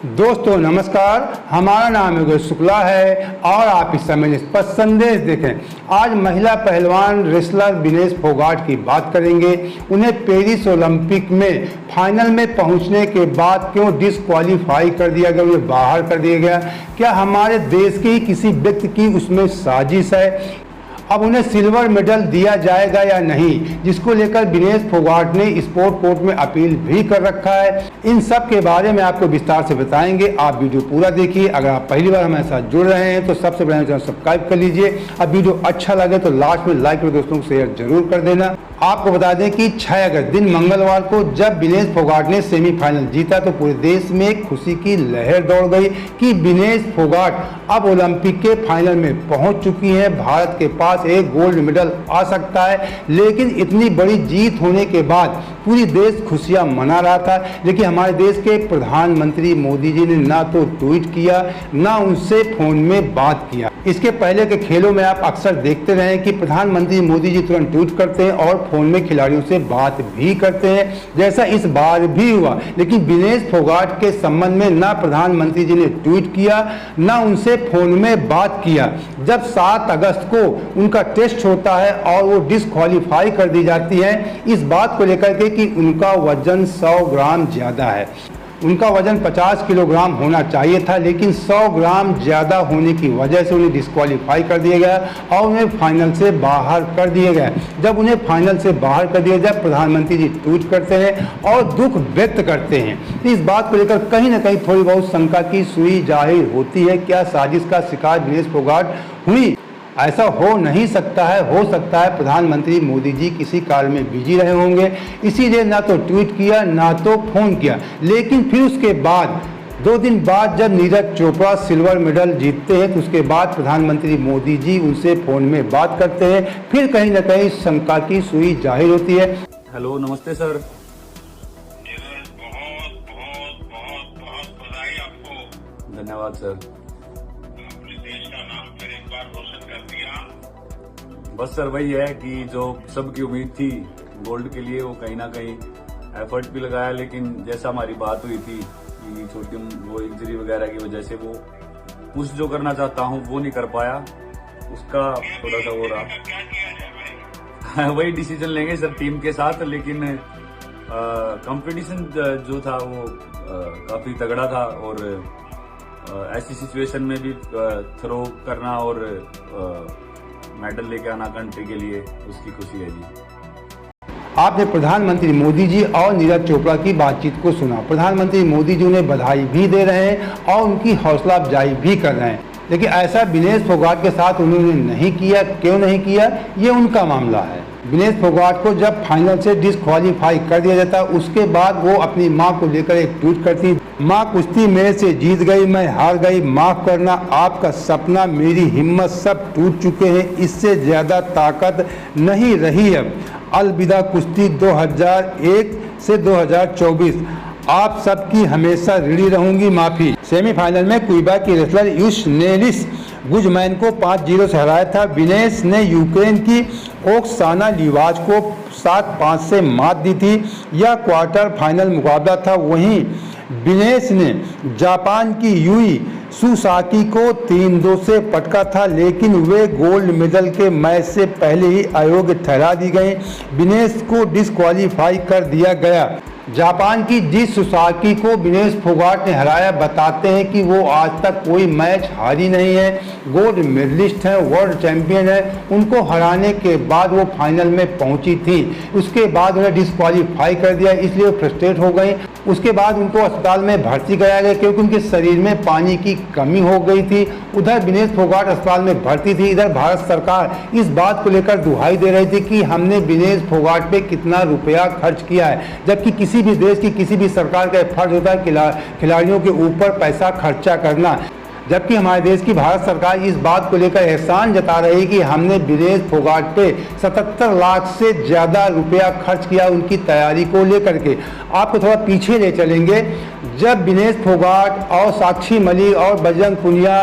दोस्तों नमस्कार, हमारा नाम योगेश शुक्ला है और आप इस समय निष्पक्ष संदेश देखें। आज महिला पहलवान रेसलर विनेश फोगाट की बात करेंगे। उन्हें पेरिस ओलंपिक में फाइनल में पहुंचने के बाद क्यों डिस्क्वालीफाई कर दिया गया, उन्हें बाहर कर दिया गया। क्या हमारे देश के ही किसी व्यक्ति की उसमें साजिश है? अब उन्हें सिल्वर मेडल दिया जाएगा या नहीं, जिसको लेकर विनेश फोगाट ने स्पोर्ट कोर्ट में अपील भी कर रखा है। इन सब के बारे में आपको विस्तार से बताएंगे। आप वीडियो पूरा देखिए। अगर आप पहली बार हमारे साथ जुड़ रहे हैं तो सबसे पहले चैनल सब्सक्राइब कर लीजिए। अब वीडियो अच्छा लगे तो लास्ट में लाइक और दोस्तों को शेयर जरूर कर देना। आपको बता दें कि 6 अगस्त दिन मंगलवार को जब विनेश फोगाट ने सेमीफाइनल जीता तो पूरे देश में खुशी की लहर दौड़ गई कि विनेश फोगाट अब ओलंपिक के फाइनल में पहुंच चुकी हैं। भारत के पास एक गोल्ड मेडल आ सकता है। लेकिन इतनी बड़ी जीत होने के बाद पूरी देश खुशियां मना रहा था, लेकिन हमारे देश के प्रधानमंत्री मोदी जी ने ना तो ट्वीट किया ना उनसे फोन में बात किया। इसके पहले के खेलों में आप अक्सर देखते रहे कि प्रधानमंत्री मोदी जी तुरंत ट्वीट करते हैं और फोन में खिलाड़ियों से बात भी करते हैं, जैसा इस बार भी हुआ। लेकिन विनेश फोगाट के संबंध में ना प्रधानमंत्री जी ने ट्वीट किया ना उनसे फोन में बात किया। जब 7 अगस्त को उनका टेस्ट होता है और वो डिस्क्वालीफाई कर दी जाती है इस बात को लेकर के कि उनका वजन 100 ग्राम ज़्यादा है। उनका वजन 50 किलोग्राम होना चाहिए था, लेकिन 100 ग्राम ज़्यादा होने की वजह से उन्हें डिस्क्वालीफाई कर दिया गया और उन्हें फाइनल से बाहर कर दिया गया। जब उन्हें फाइनल से बाहर कर दिया जाए, प्रधानमंत्री जी ट्वीट करते हैं और दुख व्यक्त करते हैं। तो इस बात को लेकर कहीं ना कहीं थोड़ी बहुत शंका की सुई जाहिर होती है। क्या साजिश का शिकार विनेश फोगाट हुई? ऐसा हो नहीं सकता है। हो सकता है प्रधानमंत्री मोदी जी किसी कार्य में बिजी रहे होंगे, इसीलिए ना तो ट्वीट किया ना तो फोन किया। लेकिन फिर उसके बाद 2 दिन बाद जब नीरज चोपड़ा सिल्वर मेडल जीतते हैं तो उसके बाद प्रधानमंत्री मोदी जी उनसे फोन में बात करते हैं। फिर कहीं ना कहीं शंका की सुई जाहिर होती है। हेलो, नमस्ते सर। बहुत बहुत बहुत बहुत बधाई आपको। धन्यवाद सर। अपने देश का नाम फिर एक बार रोशन कर दिया। बस सर वही है कि जो सबकी उम्मीद थी गोल्ड के लिए, वो कहीं ना कहीं एफर्ट भी लगाया, लेकिन जैसा हमारी बात हुई थी कि छोटी वो इंजरी वगैरह की वजह से वो पुश जो करना चाहता हूँ वो नहीं कर पाया। उसका थोड़ा सा हो रहा। क्या किया जाए भाई? वही डिसीजन लेंगे सर टीम के साथ। लेकिन कंपटीशन जो था वो काफी तगड़ा था और ऐसी सिचुएशन में भी थ्रो करना और मेडल लेके आना कंट्री के लिए, उसकी खुशी है जी। आपने प्रधानमंत्री मोदी जी और नीरज चोपड़ा की बातचीत को सुना। प्रधानमंत्री मोदी जी उन्हें बधाई भी दे रहे हैं और उनकी हौसला अफजाई भी कर रहे हैं, लेकिन ऐसा विनेश फोगाट के साथ उन्होंने नहीं किया। क्यों नहीं किया, ये उनका मामला है। विनेश फोगाट को जब फाइनल से डिस्क्वालीफाई कर दिया जाता उसके बाद वो अपनी मां को लेकर एक ट्वीट करती, मां कुश्ती मेरे से जीत गई, मैं हार गई, माफ करना, आपका सपना मेरी हिम्मत सब टूट चुके हैं, इससे ज्यादा ताकत नहीं रही अब, अलविदा कुश्ती 2001 से 2024, आप सबकी हमेशा ऋणी रहूंगी, माफी। सेमीफाइनल में क्यूबा की रेसलर यूशनेलिस गुजमैन को 5-0 से हराया था। विनेश ने यूक्रेन की ओक्साना लिवाच को 7-5 से मात दी थी। यह क्वार्टर फाइनल मुकाबला था। वहीं विनेश ने जापान की यूई सुसाकी को 3-2 से पटका था, लेकिन वे गोल्ड मेडल के मैच से पहले ही अयोग्य ठहरा दी गई। विनेश को डिस्क्वालीफाई कर दिया गया। जापान की जिस सुसाकी को विनेश फोगाट ने हराया, बताते हैं कि वो आज तक कोई मैच हारी नहीं है, गोल्ड मेडलिस्ट है, वर्ल्ड चैंपियन है। उनको हराने के बाद वो फाइनल में पहुंची थी, उसके बाद उन्हें डिस्क्वालीफाई कर दिया, इसलिए वो फ्रस्ट्रेट हो गई। उसके बाद उनको अस्पताल में भर्ती कराया गया क्योंकि उनके शरीर में पानी की कमी हो गई थी। उधर विनेश फोगाट अस्पताल में भर्ती थी, इधर भारत सरकार इस बात को लेकर दुहाई दे रही थी कि हमने विनेश फोगाट पे कितना रुपया खर्च किया है, जबकि किसी भी देश की किसी भी सरकार का फर्ज होता है खिलाड़ियों के ऊपर पैसा खर्चा करना। जबकि हमारे देश की भारत सरकार इस बात को लेकर एहसान जता रही है कि हमने विनेश फोगाट पे 77 लाख से ज़्यादा रुपया खर्च किया उनकी तैयारी को लेकर के। आपको थोड़ा पीछे ले चलेंगे, जब विनेश फोगाट और साक्षी मलिक और बजरंग पुनिया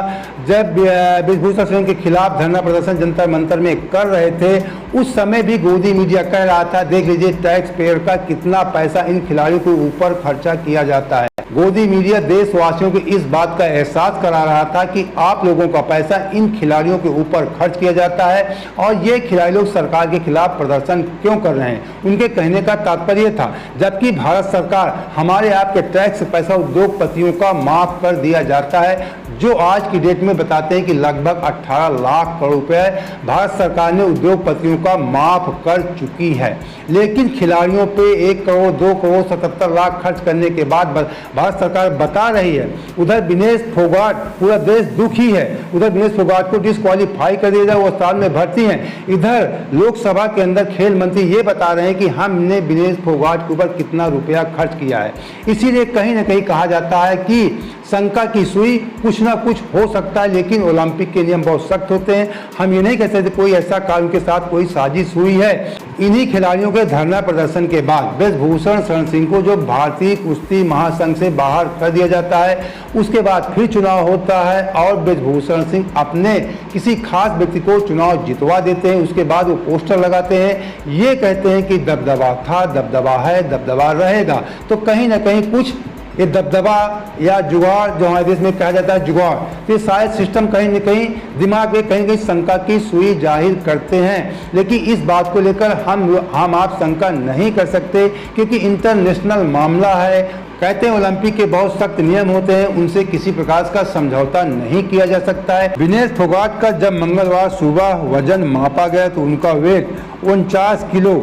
जब ब्रिजभूषण सिंह के खिलाफ धरना प्रदर्शन जंतर मंतर में कर रहे थे, उस समय भी गोदी मीडिया कह रहा था देख लीजिए टैक्स पेयर का कितना पैसा इन खिलाड़ियों के ऊपर खर्चा किया जाता है। गोदी मीडिया देशवासियों को इस बात का एहसास करा रहा था कि आप लोगों का पैसा इन खिलाड़ियों के ऊपर खर्च किया जाता है और ये खिलाड़ी लोग सरकार के खिलाफ प्रदर्शन क्यों कर रहे हैं। उनके कहने का तात्पर्य था जबकि भारत सरकार हमारे आपके टैक्स से पैसा उद्योगपतियों का माफ कर दिया जाता है, जो आज की डेट में बताते हैं कि लगभग 18 लाख करोड़ रुपए भारत सरकार ने उद्योगपतियों का माफ कर चुकी है। लेकिन खिलाड़ियों पे 1 करोड़ 2 करोड़ 77 लाख खर्च करने के बाद भारत सरकार बता रही है। उधर विनेश फोगाट, पूरा देश दुखी है, उधर विनेश फोगाट को डिस्क्वालीफाई कर दिया जाए, वो अस्पताल में भर्ती हैं। इधर लोकसभा के अंदर खेल मंत्री ये बता रहे हैं कि हमने विनेश फोगाट के ऊपर कितना रुपया खर्च किया है। इसीलिए कहीं ना कहीं कहा जाता है कि शंका की सुई कुछ ना कुछ हो सकता है, लेकिन ओलंपिक के नियम बहुत सख्त होते हैं। हम ये नहीं कह सकते कोई ऐसा कारण के साथ कोई साजिश हुई है। इन्हीं खिलाड़ियों के धरना प्रदर्शन के बाद ब्रजभूषण शरण सिंह को जो भारतीय कुश्ती महासंघ से बाहर कर दिया जाता है, उसके बाद फिर चुनाव होता है और ब्रजभूषण सिंह अपने किसी खास व्यक्ति को चुनाव जितवा देते हैं। उसके बाद वो पोस्टर लगाते हैं, ये कहते हैं कि दबदबा था, दबदबा है, दबदबा रहेगा। तो कहीं ना कहीं कुछ ये दबदबा या जुगाड़, जो हमारे देश में कहा जाता है जुगाड़, तो शायद सिस्टम कहीं न कहीं दिमाग में कहीं शंका की सुई जाहिर करते हैं। लेकिन इस बात को लेकर हम आप शंका नहीं कर सकते, क्योंकि इंटरनेशनल मामला है। कहते हैं ओलंपिक के बहुत सख्त नियम होते हैं, उनसे किसी प्रकार का समझौता नहीं किया जा सकता है। विनेश फोगाट का जब मंगलवार सुबह वजन मापा गया तो उनका वेट 49 किलो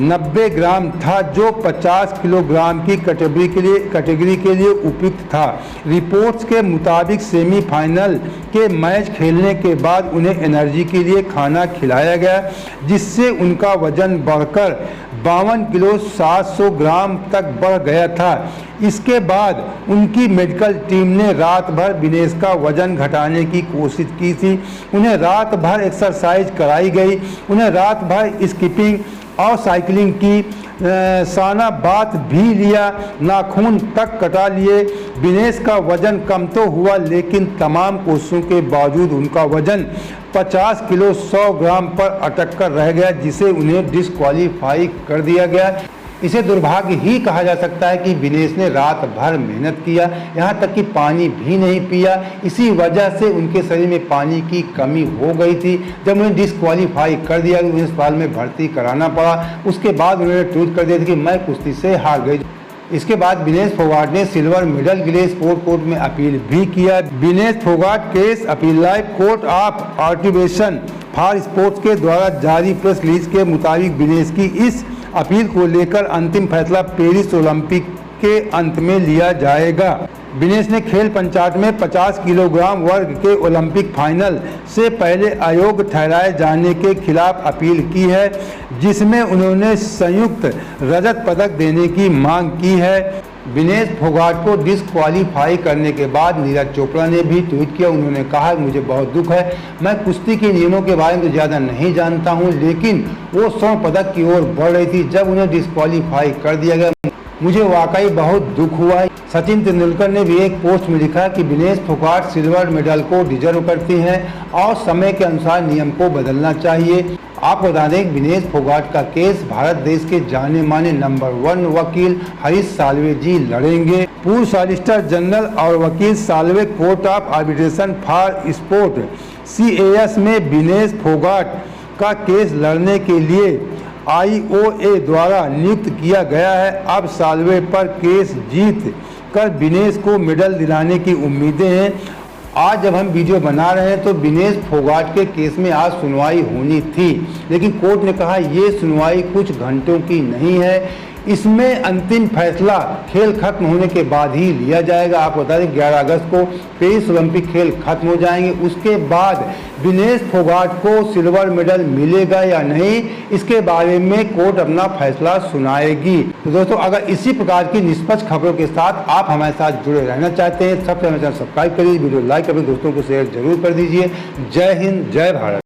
90 ग्राम था, जो 50 किलोग्राम की कैटेगरी के लिए उपयुक्त था। रिपोर्ट्स के मुताबिक सेमीफाइनल के मैच खेलने के बाद उन्हें एनर्जी के लिए खाना खिलाया गया, जिससे उनका वजन बढ़कर 52 किलो 700 ग्राम तक बढ़ गया था। इसके बाद उनकी मेडिकल टीम ने रात भर विनेश का वजन घटाने की कोशिश की थी। उन्हें रात भर एक्सरसाइज कराई गई, उन्हें रात भर स्किपिंग और साइकिलिंग की, साना बात भी लिया, नाखून तक कटा लिए। विनेश का वजन कम तो हुआ, लेकिन तमाम कोशिशों के बावजूद उनका वजन 50 किलो 100 ग्राम पर अटक कर रह गया, जिसे उन्हें डिस्क्वालीफाई कर दिया गया। इसे दुर्भाग्य ही कहा जा सकता है कि विनेश ने रात भर मेहनत किया, यहाँ तक कि पानी भी नहीं पिया। इसी वजह से उनके शरीर में पानी की कमी हो गई थी। जब उन्हें डिस्क्वालीफाई कर दिया, उन्हें अस्पताल में भर्ती कराना पड़ा। उसके बाद उन्होंने ट्वीट कर दिया था कि मैं कुश्ती से हार गई। इसके बाद विनेश फोगाट ने सिल्वर मेडल के लिए स्पोर्ट कोर्ट में अपील भी किया। Vinesh Phogat case appeal live court of arbitration for sports के द्वारा जारी प्रेस रिलीज के मुताबिक विनेश की इस अपील को लेकर अंतिम फैसला पेरिस ओलंपिक के अंत में लिया जाएगा। विनेश ने खेल पंचायत में 50 किलोग्राम वर्ग के ओलंपिक फाइनल से पहले अयोग्य ठहराए जाने के खिलाफ अपील की है, जिसमें उन्होंने संयुक्त रजत पदक देने की मांग की है। विनेश फोगाट को डिस्क्वालीफाई करने के बाद नीरज चोपड़ा ने भी ट्वीट किया। उन्होंने कहा मुझे बहुत दुख है, मैं कुश्ती के नियमों के बारे में तो ज़्यादा नहीं जानता हूं, लेकिन वो स्वर्ण पदक की ओर बढ़ रही थी जब उन्हें डिस्क्वालीफाई कर दिया गया। मुझे वाकई बहुत दुख हुआ है। सचिन तेंदुलकर ने भी एक पोस्ट में लिखा कि विनेश फोगाट सिल्वर मेडल को डिजर्व करती हैं और समय के अनुसार नियम को बदलना चाहिए। आपको बता दें विनेश फोगाट का केस भारत देश के जाने माने नंबर 1 वकील हरीश साल्वे जी लड़ेंगे। पूर्व सॉलिसिटर जनरल और वकील Salve court of arbitration for sport CAS में विनेश फोगाट का केस लड़ने के लिए IOA द्वारा नियुक्त किया गया है। अब साल्वे पर केस जीत कर विनेश को मेडल दिलाने की उम्मीदें हैं। आज जब हम वीडियो बना रहे हैं तो विनेश फोगाट के केस में आज सुनवाई होनी थी, लेकिन कोर्ट ने कहा ये सुनवाई कुछ घंटों की नहीं है, इसमें अंतिम फैसला खेल खत्म होने के बाद ही लिया जाएगा। आप बता दें 11 अगस्त को पेरिस ओलंपिक खेल खत्म हो जाएंगे। उसके बाद विनेश फोगाट को सिल्वर मेडल मिलेगा या नहीं, इसके बारे में कोर्ट अपना फैसला सुनाएगी। तो दोस्तों, अगर इसी प्रकार की निष्पक्ष खबरों के साथ आप हमारे साथ जुड़े रहना चाहते हैं, सबसे हमारे चैनल सब्सक्राइब करिए, वीडियो लाइक करिए, दोस्तों को शेयर जरूर कर दीजिए। जय हिंद, जय भारत।